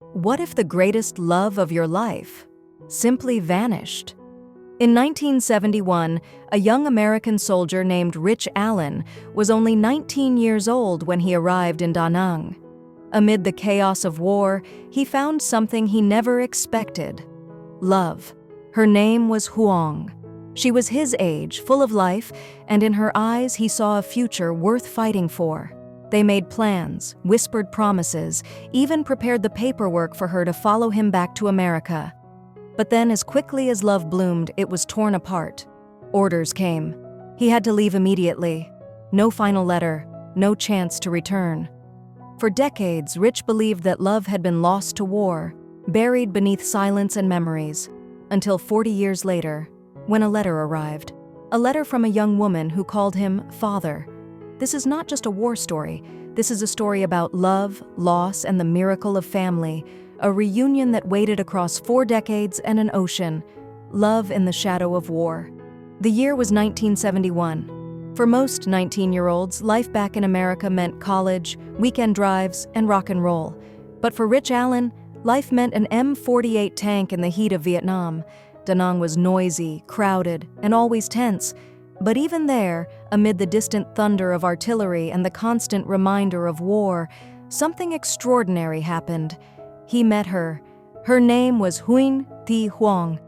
What if the greatest love of your life simply vanished? In 1971, a young American soldier named Rich Allen was only 19 years old when he arrived in Da Nang. Amid the chaos of war, he found something he never expected: love. Her name was Huang. She was his age, full of life, and in her eyes he saw a future worth fighting for. They made plans, whispered promises, even prepared the paperwork for her to follow him back to America. But then, as quickly as love bloomed, it was torn apart. Orders came. He had to leave immediately. No final letter, no chance to return. For decades, Rich believed that love had been lost to war, buried beneath silence and memories, until 40 years later, when a letter arrived. A letter from a young woman who called him father. This is not just a war story. This is a story about love, loss, and the miracle of family, a reunion that waited across 4 decades and an ocean. Love in the shadow of war. The year was 1971. For most 19-year-olds, life back in America meant college, weekend drives, and rock and roll. But for Rich Allen, life meant an M48 tank in the heat of Vietnam. Da Nang was noisy, crowded, and always tense. But even there, amid the distant thunder of artillery and the constant reminder of war, something extraordinary happened. He met her. Her name was Huyen Thi Huang.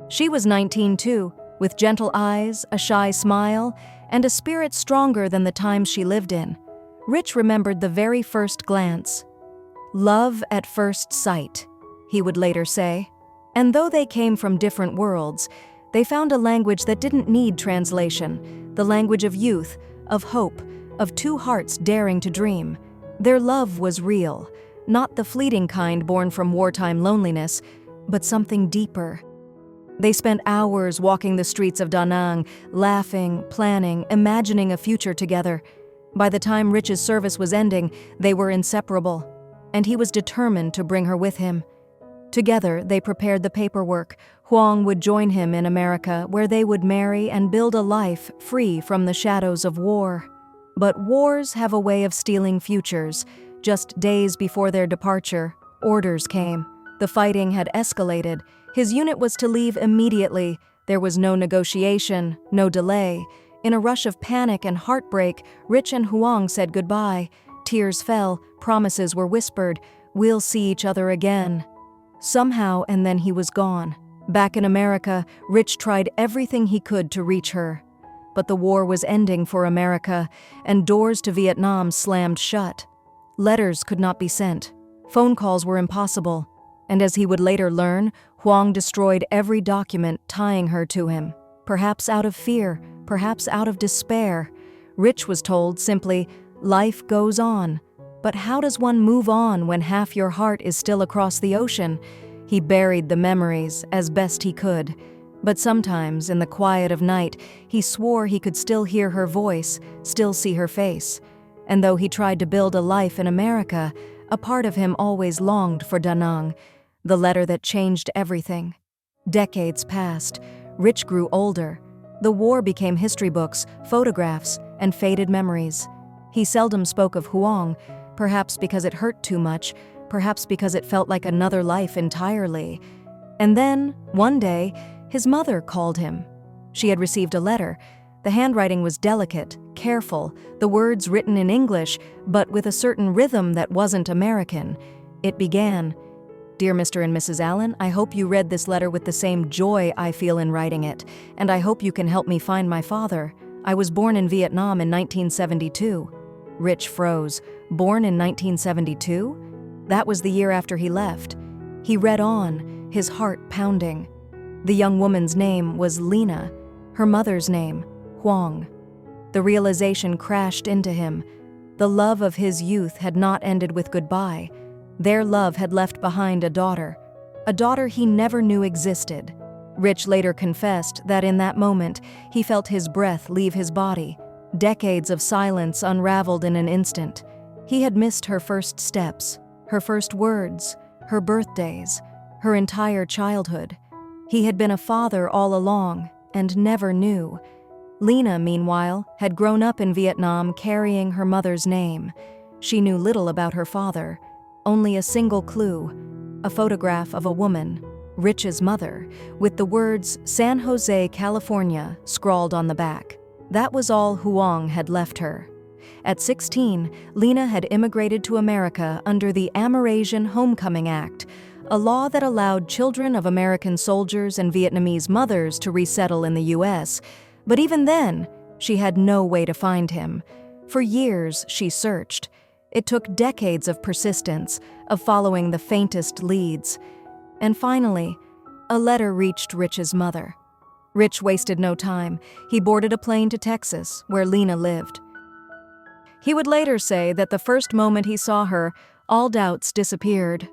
She was 19 too, with gentle eyes, a shy smile, and a spirit stronger than the times she lived in. Rich remembered the very first glance. Love at first sight, he would later say. And though they came from different worlds, they found a language that didn't need translation, the language of youth, of hope, of 2 hearts daring to dream. Their love was real, not the fleeting kind born from wartime loneliness, but something deeper. They spent hours walking the streets of Da Nang, laughing, planning, imagining a future together. By the time Rich's service was ending, they were inseparable, and he was determined to bring her with him. Together, they prepared the paperwork. Huang would join him in America, where they would marry and build a life free from the shadows of war. But wars have a way of stealing futures. Just days before their departure, orders came. The fighting had escalated. His unit was to leave immediately. There was no negotiation, no delay. In a rush of panic and heartbreak, Rich and Huang said goodbye. Tears fell, promises were whispered. We'll see each other again. Somehow, and then he was gone. Back in America, Rich tried everything he could to reach her. But the war was ending for America, and doors to Vietnam slammed shut. Letters could not be sent. Phone calls were impossible. And as he would later learn, Huang destroyed every document tying her to him. Perhaps out of fear, perhaps out of despair. Rich was told simply, life goes on. But how does one move on when half your heart is still across the ocean? He buried the memories as best he could. But sometimes, in the quiet of night, he swore he could still hear her voice, still see her face. And though he tried to build a life in America, a part of him always longed for Da Nang, the letter that changed everything. Decades passed. Rich grew older. The war became history books, photographs, and faded memories. He seldom spoke of Huang, perhaps because it hurt too much, perhaps because it felt like another life entirely. And then, one day, his mother called him. She had received a letter. The handwriting was delicate, careful, the words written in English, but with a certain rhythm that wasn't American. It began, "Dear Mr. and Mrs. Allen, I hope you read this letter with the same joy I feel in writing it, and I hope you can help me find my father. I was born in Vietnam in 1972. Rich froze. Born in 1972? That was the year after he left. He read on, his heart pounding. The young woman's name was Lena, her mother's name, Huang. The realization crashed into him. The love of his youth had not ended with goodbye. Their love had left behind a daughter he never knew existed. Rich later confessed that in that moment, he felt his breath leave his body. Decades of silence unraveled in an instant. He had missed her first steps, her first words, her birthdays, her entire childhood. He had been a father all along and never knew. Lena, meanwhile, had grown up in Vietnam carrying her mother's name. She knew little about her father, only a single clue: a photograph of a woman, Rich's mother, with the words San Jose, California scrawled on the back. That was all Huang had left her. At 16, Lena had immigrated to America under the Amerasian Homecoming Act, a law that allowed children of American soldiers and Vietnamese mothers to resettle in the U.S., but even then, she had no way to find him. For years, she searched. It took decades of persistence, of following the faintest leads. And finally, a letter reached Rich's mother. Rich wasted no time. He boarded a plane to Texas, where Lena lived. He would later say that the first moment he saw her, all doubts disappeared.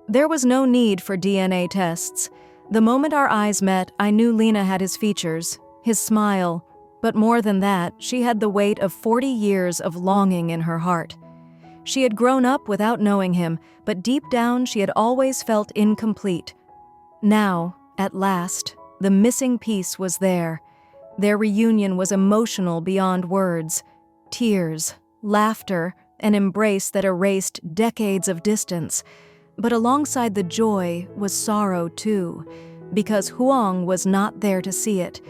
There was no need for DNA tests. The moment our eyes met, I knew Lena had his features, his smile, but more than that, she had the weight of 40 years of longing in her heart. She had grown up without knowing him, but deep down she had always felt incomplete. Now, at last, the missing piece was there. Their reunion was emotional beyond words. Tears, laughter, an embrace that erased decades of distance. But alongside the joy was sorrow too, because Huang was not there to see it.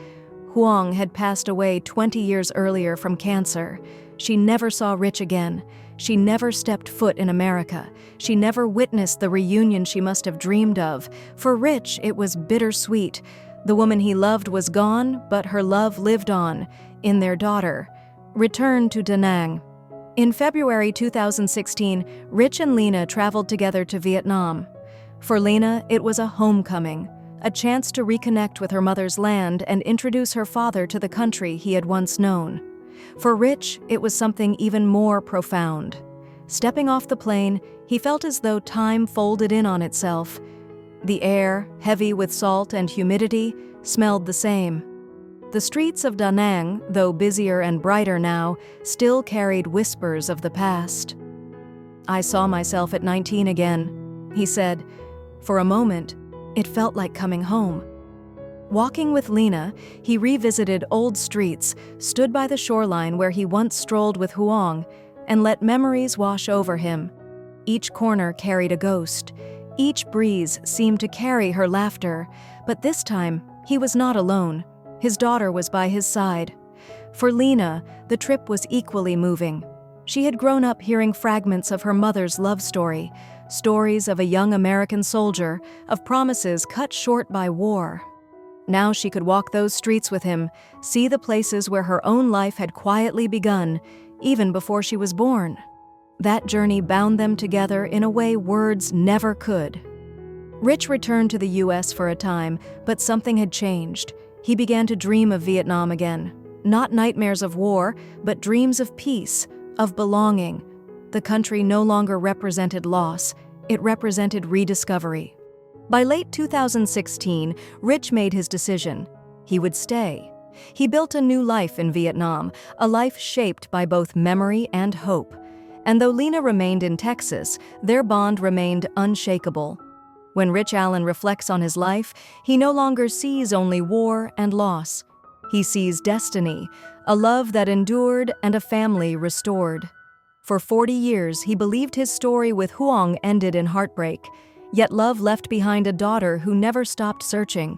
Huang had passed away 20 years earlier from cancer. She never saw Rich again. She never stepped foot in America. She never witnessed the reunion she must have dreamed of. For Rich, it was bittersweet. The woman he loved was gone, but her love lived on, in their daughter. Returned to Da Nang. In February 2016, Rich and Lena traveled together to Vietnam. For Lena, it was a homecoming, a chance to reconnect with her mother's land and introduce her father to the country he had once known. For Rich, it was something even more profound. Stepping off the plane, he felt as though time folded in on itself. The air, heavy with salt and humidity, smelled the same. The streets of Da Nang, though busier and brighter now, still carried whispers of the past. "I saw myself at 19 again," he said. For a moment, it felt like coming home. Walking with Lena, he revisited old streets, stood by the shoreline where he once strolled with Huang, and let memories wash over him. Each corner carried a ghost. Each breeze seemed to carry her laughter, but this time, he was not alone. His daughter was by his side. For Lena, the trip was equally moving. She had grown up hearing fragments of her mother's love story, stories of a young American soldier, of promises cut short by war. Now she could walk those streets with him, see the places where her own life had quietly begun, even before she was born. That journey bound them together in a way words never could. Rich returned to the U.S. for a time, but something had changed. He began to dream of Vietnam again. Not nightmares of war, but dreams of peace, of belonging. The country no longer represented loss. It represented rediscovery. By late 2016, Rich made his decision. He would stay. He built a new life in Vietnam, a life shaped by both memory and hope. And though Lena remained in Texas, their bond remained unshakable. When Rich Allen reflects on his life, he no longer sees only war and loss. He sees destiny, a love that endured and a family restored. For 40 years, he believed his story with Huang ended in heartbreak, yet love left behind a daughter who never stopped searching.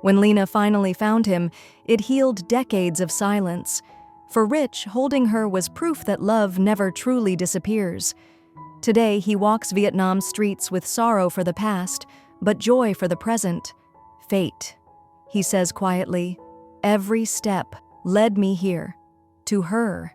When Lena finally found him, it healed decades of silence. For Rich, holding her was proof that love never truly disappears. Today, he walks Vietnam's streets with sorrow for the past, but joy for the present. Fate, he says quietly, every step led me here, to her.